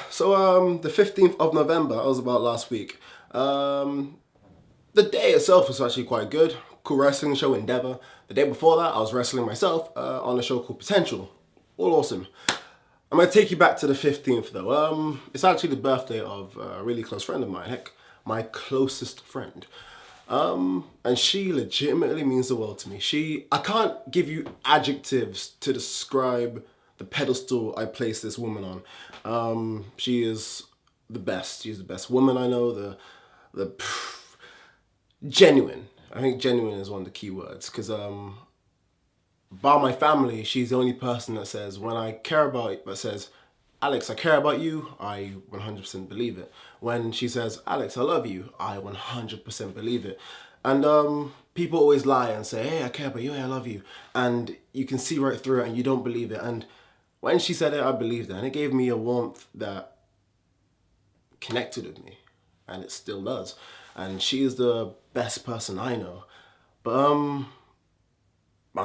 So the 15th of November, that was about last week. The day itself was actually quite good. Cool wrestling show, Endeavor. The day before that, I was wrestling myself on a show called Potential. All awesome. I'm gonna take you back to the 15th though. It's actually the birthday of a really close friend of mine. Heck, my closest friend. And she legitimately means the world to me. I can't give you adjectives to describe the pedestal I place this woman on. She is the best. She's the best woman I know. The genuine. I think genuine is one of the key words because bar my family, she's the only person that says when I care about that says, Alex, I care about you, I 100% believe it. When she says, Alex, I love you, I 100% believe it. And people always lie and say, hey, I care about you, hey, I love you. And you can see right through it and you don't believe it. And when she said it, I believed it. And it gave me a warmth that connected with me. And it still does. And she is the best person I know. But I'm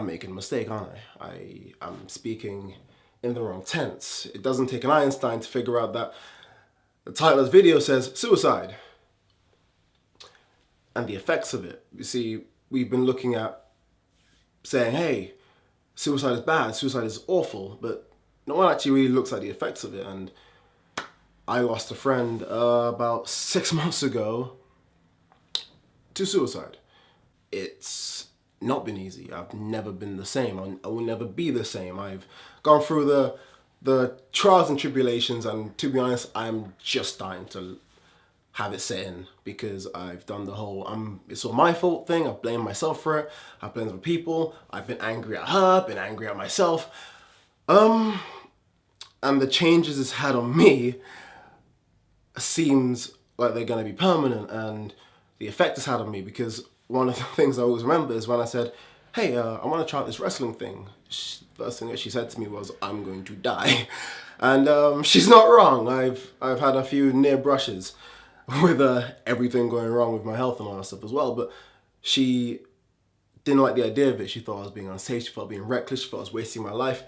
making a mistake, aren't I? I'm speaking in the wrong tense. It doesn't take an Einstein to figure out that the title of the video says suicide and the effects of it. You see, we've been looking at saying, hey, suicide is bad, suicide is awful, but no one actually really looks at the effects of it. And I lost a friend about 6 months ago to suicide. It's not been easy. I've never been the same. I will never be the same. I've gone through the trials and tribulations, and to be honest, I'm just starting to have it set in because I've done the whole it's all my fault thing. I've blamed myself for it. I've blamed other people. I've been angry at her, been angry at myself. And the changes it's had on me seems like they're going to be permanent, and the effect it's had on me, because one of the things I always remember is when I said, hey, I want to try out this wrestling thing. First thing that she said to me was, I'm going to die. And she's not wrong. I've had a few near brushes with everything going wrong with my health and all that stuff as well, but she didn't like the idea of it. She thought I was being unsafe, she thought I was being reckless, she thought I was wasting my life.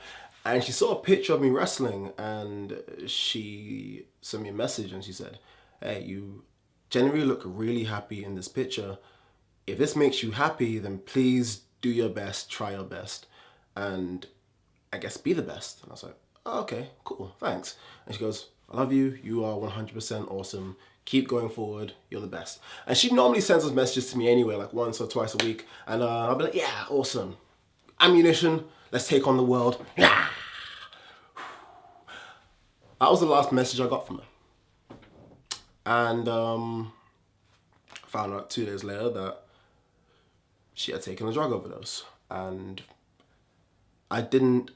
And she saw a picture of me wrestling and she sent me a message and she said, hey, you generally look really happy in this picture. If this makes you happy, then please do your best, try your best, and I guess be the best. And I was like, oh, okay, cool, thanks. And she goes, I love you, you are 100% awesome, keep going forward, you're the best. And she normally sends those messages to me anyway, like once or twice a week, and I'll be like, yeah, awesome. Ammunition, let's take on the world. Yeah. That was the last message I got from her. And I found out 2 days later that she had taken a drug overdose. And I didn't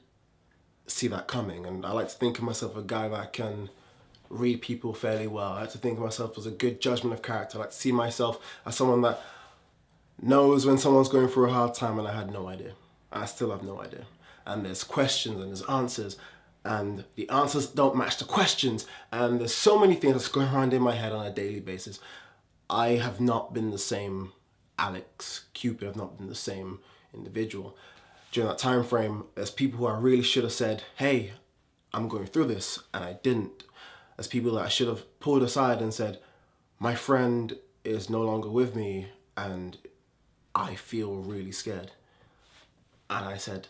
see that coming. And I like to think of myself as a guy that can read people fairly well. I like to think of myself as a good judgment of character. I like to see myself as someone that knows when someone's going through a hard time, and I had no idea. I still have no idea. And there's questions and there's answers, and the answers don't match the questions, and there's so many things that's going around in my head on a daily basis. I have not been the same Alex Cupid. I've not been the same individual. During that time frame, there's people who I really should have said, hey, I'm going through this, and I didn't. There's people that I should have pulled aside and said, my friend is no longer with me, and I feel really scared. And I said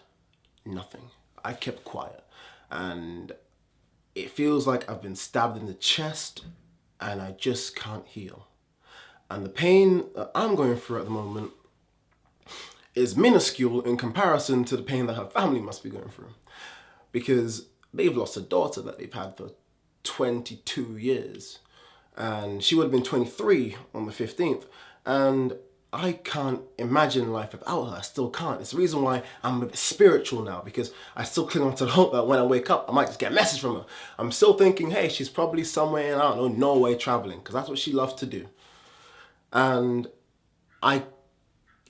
nothing. I kept quiet. And it feels like I've been stabbed in the chest and I just can't heal. And the pain that I'm going through at the moment is minuscule in comparison to the pain that her family must be going through. Because they've lost a daughter that they've had for 22 years. And she would have been 23 on the 15th. And I can't imagine life without her. I still can't. It's the reason why I'm a bit spiritual now, because I still cling on to the hope that when I wake up, I might just get a message from her. I'm still thinking, hey, she's probably somewhere in, I don't know, Norway traveling, because that's what she loves to do. And I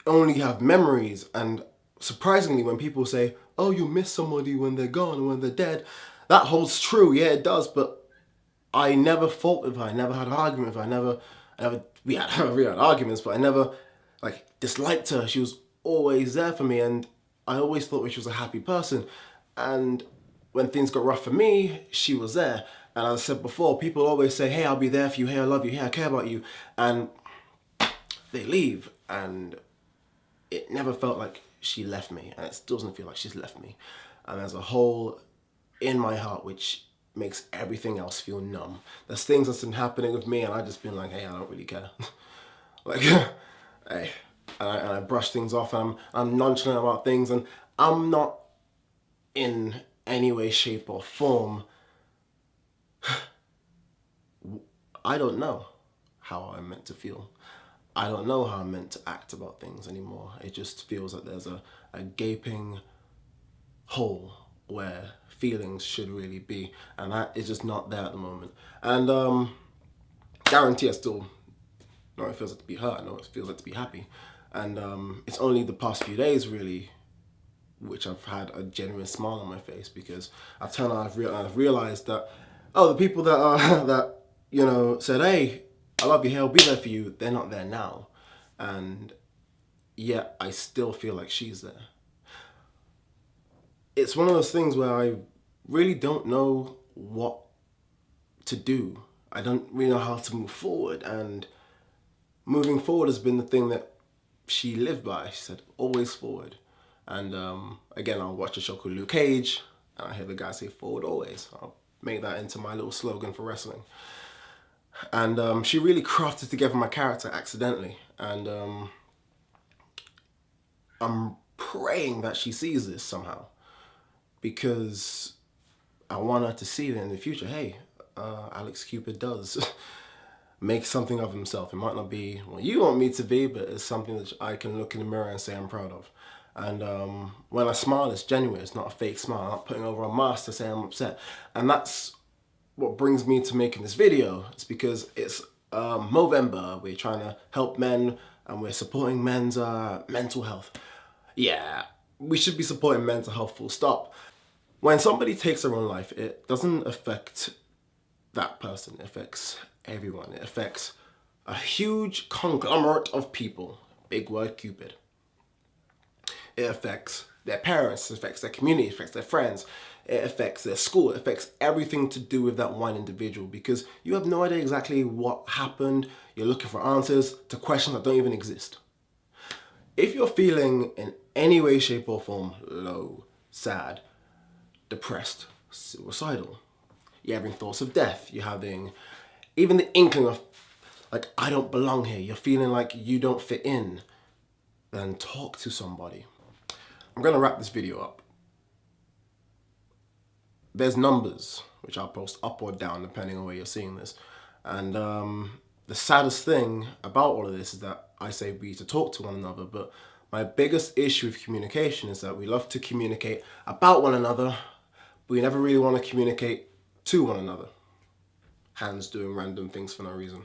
only have memories, and surprisingly, when people say, oh, you miss somebody when they're gone or when they're dead, that holds true, yeah, it does, but I never fought with her, I never had an argument with her, we had arguments, but I never disliked her. She was always there for me, and I always thought she was a happy person. And when things got rough for me, she was there. And as I said before, people always say, hey, I'll be there for you, hey, I love you, hey, I care about you. And they leave, and it never felt like she left me, and it still doesn't feel like she's left me. And there's a hole in my heart which makes everything else feel numb. There's things that's been happening with me, and I've just been like, hey, I don't really care. Like, hey. And I brush things off, and I'm nonchalant about things, and I'm not in any way, shape, or form. I don't know how I'm meant to feel. I don't know how I'm meant to act about things anymore. It just feels like there's a gaping hole where feelings should really be, and that is just not there at the moment. And guarantee I still know what it feels like to be hurt. I know what it feels like to be happy. And it's only the past few days really which I've had a genuine smile on my face, because I've turned out, I've realized that, oh, the people that are that, you know, said, hey, I love you, hey, I'll be there for you, they're not there now. And yet I still feel like she's there. It's one of those things where I really don't know what to do. I don't really know how to move forward, and moving forward has been the thing that she lived by. She said, always forward. And again, I'll watch a show called Luke Cage, and I hear the guy say, forward always. I'll make that into my little slogan for wrestling. And she really crafted together my character accidentally. And I'm praying that she sees this somehow, because I want her to see that in the future, hey, Alex Cooper does make something of himself. It might not be what you want me to be, but it's something that I can look in the mirror and say I'm proud of. And when I smile, it's genuine. It's not a fake smile. I'm not putting over a mask to say I'm upset. And that's what brings me to making this video. It's because it's Movember. We're trying to help men, and we're supporting men's mental health. Yeah, we should be supporting mental health, full stop. When somebody takes their own life, it doesn't affect that person. It affects everyone. It affects a huge conglomerate of people. Big word, Cupid. It affects their parents, it affects their community, it affects their friends, it affects their school, it affects everything to do with that one individual, because you have no idea exactly what happened. You're looking for answers to questions that don't even exist. If you're feeling in any way, shape or form low, sad, depressed, suicidal, you're having thoughts of death, you're having even the inkling of, like, I don't belong here, you're feeling like you don't fit in, then talk to somebody. I'm going to wrap this video up. There's numbers, which I'll post up or down depending on where you're seeing this. And the saddest thing about all of this is that I say we need to talk to one another, but my biggest issue with communication is that we love to communicate about one another, but we never really want to communicate to one another. Hands doing random things for no reason.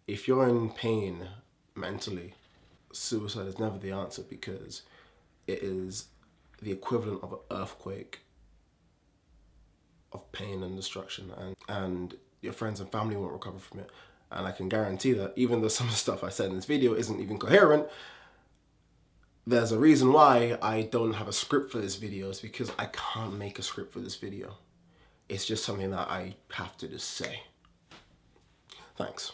If you're in pain mentally, suicide is never the answer, because it is the equivalent of an earthquake of pain and destruction, and your friends and family won't recover from it. And I can guarantee that even though some of the stuff I said in this video isn't even coherent, there's a reason why I don't have a script for this video. It's because I can't make a script for this video. It's just something that I have to just say. Thanks.